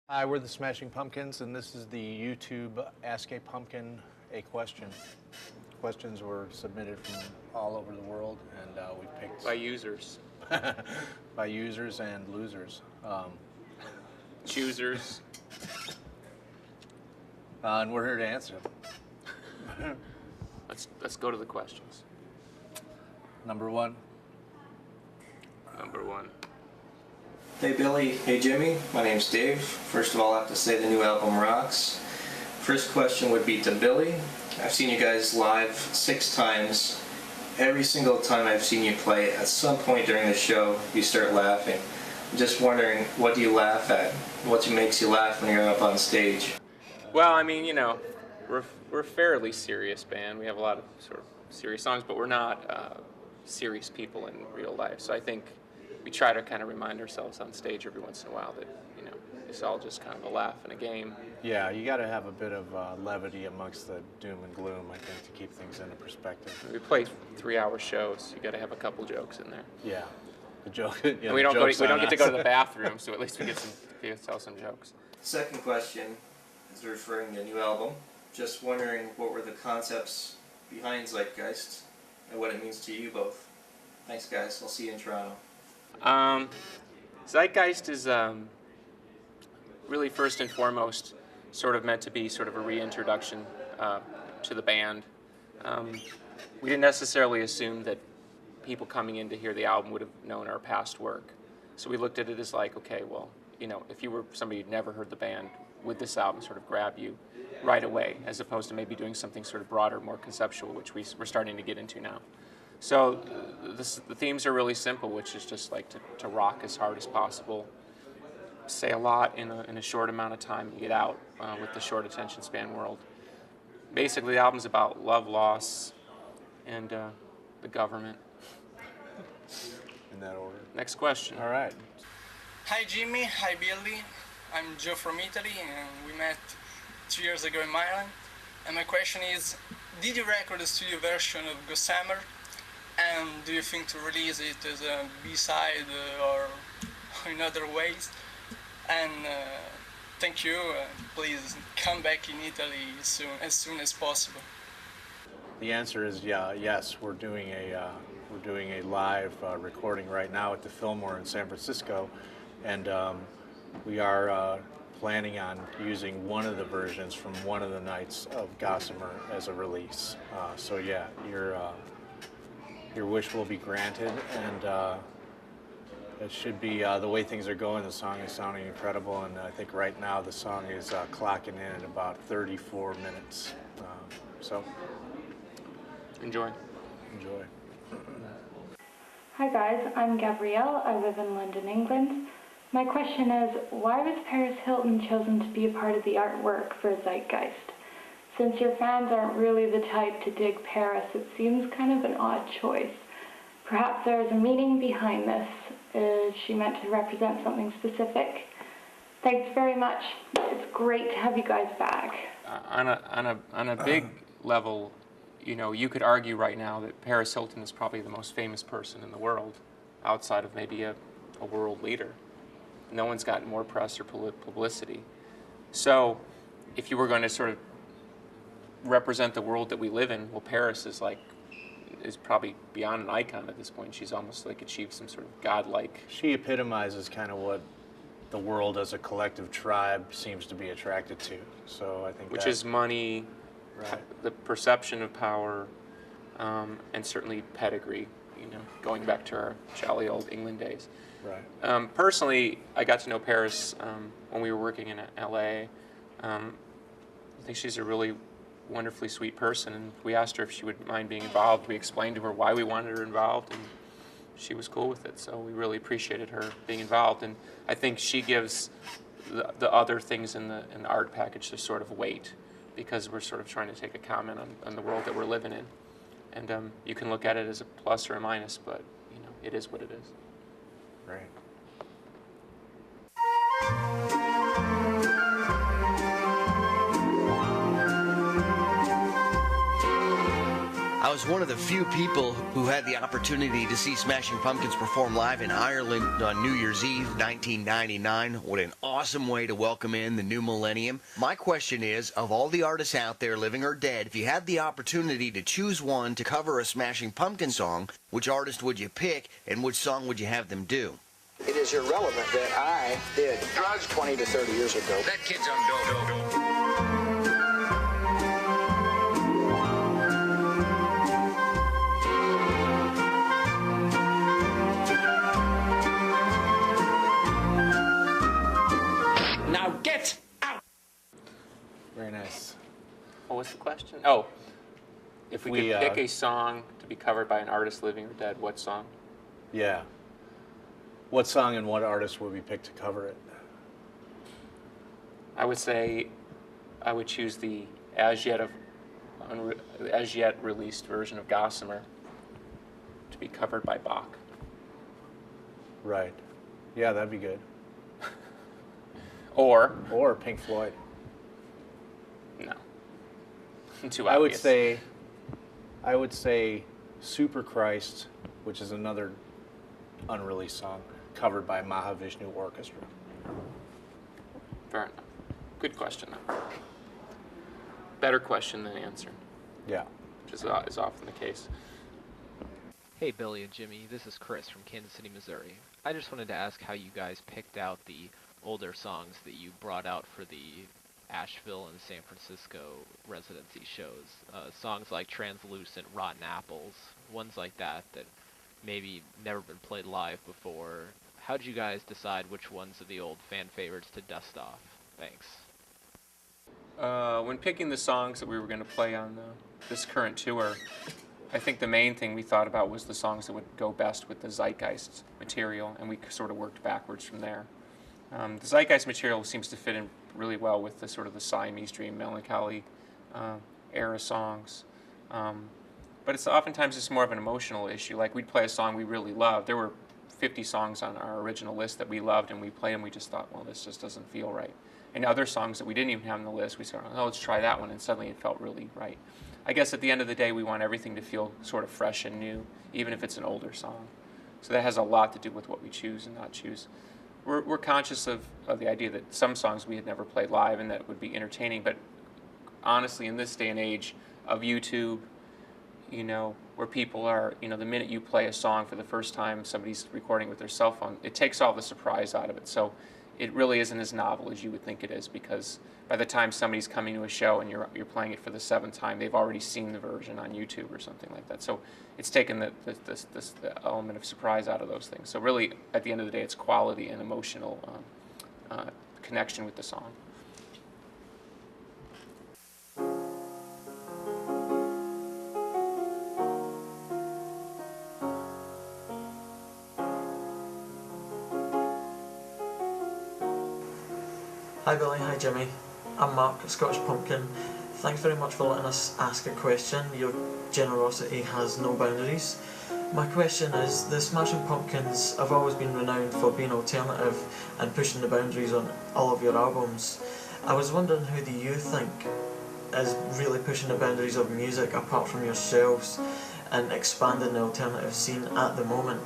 Hi, we're the Smashing Pumpkins, and this is the YouTube Ask a Pumpkin a Question. Questions were submitted from all over the world, and we picked By users. by users and losers. Choosers. And we're here to answer them. Let's go to the questions. Number one. Number one. Hey Billy, hey Jimmy, my name's Dave. First of all, I have to say the new album rocks. First question would be to Billy. I've seen you guys live 6 times. Every single time I've seen you play, at some point during the show, you start laughing. I'm just wondering, what do you laugh at? What makes you laugh when you're up on stage? Well, I mean, you know, we're a fairly serious band. We have a lot of sort of serious songs, but we're not serious people in real life. So I think we try to kind of remind ourselves on stage every once in a while that, you know, it's all just kind of a laugh and a game. Yeah, you got to have a bit of levity amongst the doom and gloom, I think, to keep things into perspective. We play 3-hour shows. You got to have a couple jokes in there. Yeah, the joke. Yeah, and we don't get to go to the bathroom, so at least we get to tell some jokes. Second question is referring to the new album. Just wondering, what were the concepts behind Zeitgeist and what it means to you both? Thanks, guys. I'll see you in Toronto. Zeitgeist is really first and foremost sort of meant to be sort of a reintroduction to the band. We didn't necessarily assume that people coming in to hear the album would have known our past work. So we looked at it as like, okay, well, you know, if you were somebody who'd never heard the band, would this album sort of grab you right away, as opposed to maybe doing something sort of broader, more conceptual, which we're starting to get into now. So the themes are really simple, which is just like to rock as hard as possible, say a lot in a short amount of time, and get out with the short attention span world. Basically, the album's about love, loss, and the government. In that order. Next question. All right. Hi Jimmy, hi Billy. I'm Joe from Italy, and we met 2 years ago in Milan. And my question is, did you record a studio version of Gossamer? And do you think to release it as a B-side or in other ways? And thank you. Please come back in Italy as soon as possible. The answer is yes. We're doing a live recording right now at the Fillmore in San Francisco, and we are planning on using one of the versions from one of the nights of Gossamer as a release. So yeah, your wish will be granted, and it should be the way things are going. The song is sounding incredible, and I think right now the song is clocking in at about 34 minutes. So Enjoy. Hi guys, I'm Gabrielle. I live in London, England. My question is, why was Paris Hilton chosen to be a part of the artwork for Zeitgeist? Since your fans aren't really the type to dig Paris, it seems kind of an odd choice. Perhaps there is a meaning behind this. Is she meant to represent something specific? Thanks very much. It's great to have you guys back. On a big level, you know, you could argue right now that Paris Hilton is probably the most famous person in the world, outside of maybe a world leader. No one's gotten more press or publicity. So if you were going to sort of represent the world that we live in, well, Paris is probably beyond an icon at this point. She's almost like achieved some sort of godlike. She epitomizes kind of what the world as a collective tribe seems to be attracted to. So I think which is money, right, the perception of power, and certainly pedigree. You know, going back to our jolly old England days. Right. Personally, I got to know Paris when we were working in LA. I think she's a really wonderfully sweet person, and we asked her if she would mind being involved. We explained to her why we wanted her involved, and she was cool with it. So we really appreciated her being involved, and I think she gives the other things in the art package the sort of weight, because we're sort of trying to take a comment on the world that we're living in, and you can look at it as a plus or a minus, but you know, it is what it is. Right. I was one of the few people who had the opportunity to see Smashing Pumpkins perform live in Ireland on New Year's Eve 1999. What an awesome way to welcome in the new millennium. My question is, of all the artists out there, living or dead, if you had the opportunity to choose one to cover a Smashing Pumpkins song, which artist would you pick and which song would you have them do? It is irrelevant that I did drugs 20 to 30 years ago. That kid's on dope. Now get out! Very nice. What was the question? Oh, if we We, could pick a song to be covered by an artist living or dead, what song? Yeah. What song and what artist would we pick to cover it? I would say I would choose the as yet released version of Gossamer to be covered by Bach. Right. Yeah, that'd be good. Or Pink Floyd. no, too I obvious. would say Super Christ, which is another unreleased song covered by Mahavishnu Orchestra. Fair enough. Good question, though. Better question than answer, Yeah. which is often the case. Hey Billy and Jimmy, this is Chris from Kansas City, Missouri. I just wanted to ask how you guys picked out the older songs that you brought out for the Asheville and San Francisco residency shows. Songs like Translucent, Rotten Apples, ones like that that maybe never been played live before. How'd you guys decide which ones of the old fan favorites to dust off? Thanks. When picking the songs that we were going to play on this current tour, I think the main thing we thought about was the songs that would go best with the zeitgeist material, and we sort of worked backwards from there. The zeitgeist material seems to fit in really well with the sort of the Siamese Dream, Melancholy era songs. But it's oftentimes it's more of an emotional issue. Like we'd play a song we really loved. There were 50 songs on our original list that we loved, and we played them. We just thought, well, this just doesn't feel right. And other songs that we didn't even have on the list, we said, oh, let's try that one, and suddenly it felt really right. I guess at the end of the day, we want everything to feel sort of fresh and new, even if it's an older song. So that has a lot to do with what we choose and not choose. We're conscious of the idea that some songs we had never played live and that would be entertaining, but honestly, in this day and age of YouTube, where people are, the minute you play a song for the first time, somebody's recording with their cell phone, it takes all the surprise out of it. So it really isn't as novel as you would think it is, because by the time somebody's coming to a show and you're playing it for the 7th time, they've already seen the version on YouTube or something like that. So it's taken the element of surprise out of those things. So really, at the end of the day, it's quality and emotional connection with the song. Hi Billy, hi Jimmy. I'm Mark at Scottish Pumpkin. Thanks very much for letting us ask a question. Your generosity has no boundaries. My question is, the Smashing Pumpkins have always been renowned for being alternative and pushing the boundaries on all of your albums. I was wondering, who do you think is really pushing the boundaries of music apart from yourselves and expanding the alternative scene at the moment?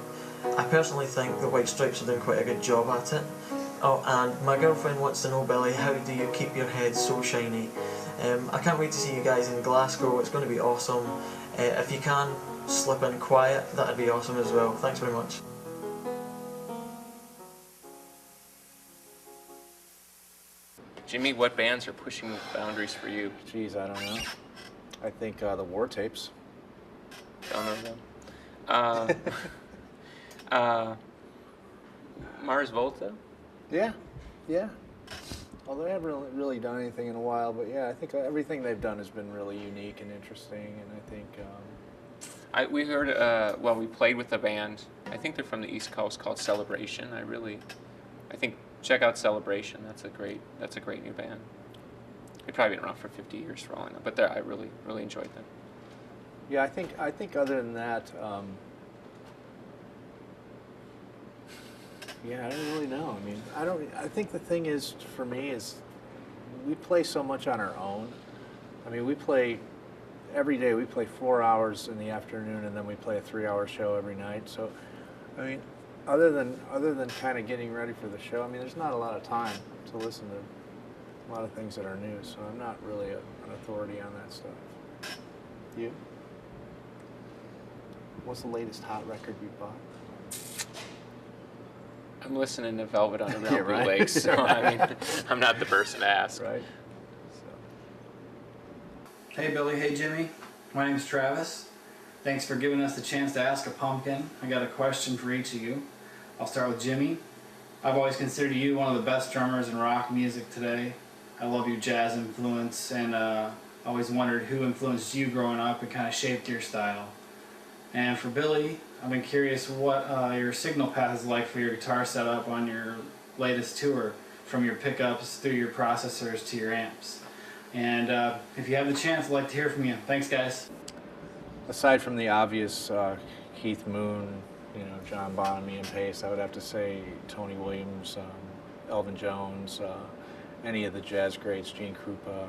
I personally think the White Stripes are doing quite a good job at it. Oh, and my girlfriend wants to know, Billy, how do you keep your head so shiny? I can't wait to see you guys in Glasgow. It's going to be awesome. If you can slip in quiet, that'd be awesome as well. Thanks very much. Jimmy, what bands are pushing the boundaries for you? Geez, I don't know. I think the War Tapes. Don't know them. Mars Volta? Yeah. Although they haven't really done anything in a while, but yeah, I think everything they've done has been really unique and interesting, and I think... we heard, we played with a band, I think they're from the East Coast, called Celebration. I think, check out Celebration, that's a great new band. They've probably been around for 50 years for all I know, but I really enjoyed them. Yeah, I think other than that, yeah, I don't really know. I mean, I think the thing is, for me, is we play so much on our own. I mean, we play every day we play 4 hours in the afternoon, and then we play a 3-hour show every night. So, I mean, other than kind of getting ready for the show, I mean, there's not a lot of time to listen to a lot of things that are new. So I'm not really an authority on that stuff. You? What's the latest hot record you bought? I'm listening to Velvet Underground Yeah, Blue right. Lakes, so I mean, I'm not the person to ask. Right. Hey Billy, hey Jimmy. My name's Travis. Thanks for giving us the chance to ask a pumpkin. I got a question for each of you. I'll start with Jimmy. I've always considered you one of the best drummers in rock music today. I love your jazz influence, and always wondered who influenced you growing up and kind of shaped your style. And for Billy, I've been curious what your signal path is like for your guitar setup on your latest tour, from your pickups through your processors to your amps. And if you have the chance, I'd like to hear from you. Thanks, guys. Aside from the obvious Keith Moon, you know, John Bonham, Ian Pace, I would have to say Tony Williams, Elvin Jones, any of the jazz greats, Gene Krupa,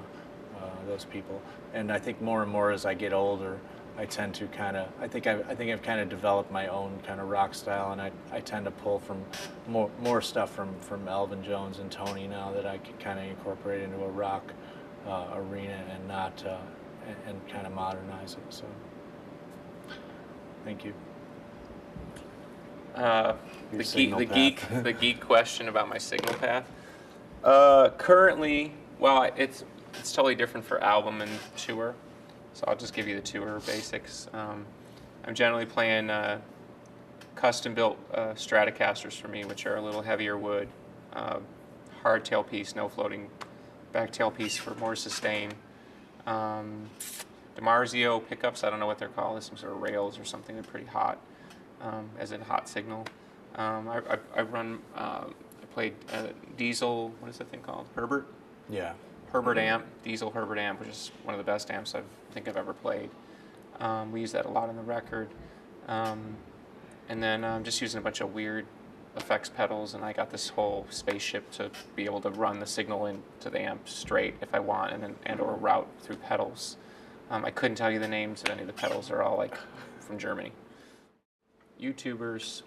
those people. And I think more and more as I get older, I tend to kind of, I think I've kind of developed my own kind of rock style, and I tend to pull from more stuff from Elvin Jones and Tony now that I can kind of incorporate into a rock arena and not and kind of modernize it. So, thank you. The geek question about my signal path. Currently, well, it's totally different for album and tour. So I'll just give you the tour basics. I'm generally playing custom-built Stratocasters for me, which are a little heavier wood, hard tailpiece, no floating back tailpiece for more sustain. DiMarzio pickups, I don't know what they're called, there's some sort of rails or something, they're pretty hot, as in hot signal. I played diesel, what is that thing called? Herbert? Yeah. Herbert amp, diesel Herbert amp, which is one of the best amps I think I've ever played. We use that a lot on the record. And then I'm just using a bunch of weird effects pedals, and I got this whole spaceship to be able to run the signal into the amp straight if I want, and or route through pedals. I couldn't tell you the names of any of the pedals. They're all like from Germany. YouTubers,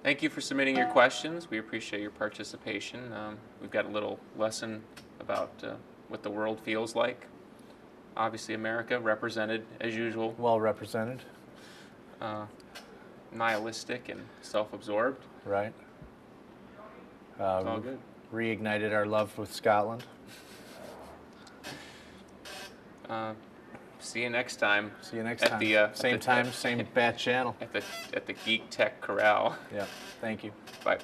thank you for submitting your questions. We appreciate your participation. We've got a little lesson about what the world feels like. Obviously America represented as usual. Well represented. Nihilistic and self-absorbed. Right. It's all good. Reignited our love with Scotland. See you next time. See you next time. Same time, same bat channel. At the Geek Tech Corral. Yeah. Thank you. Bye.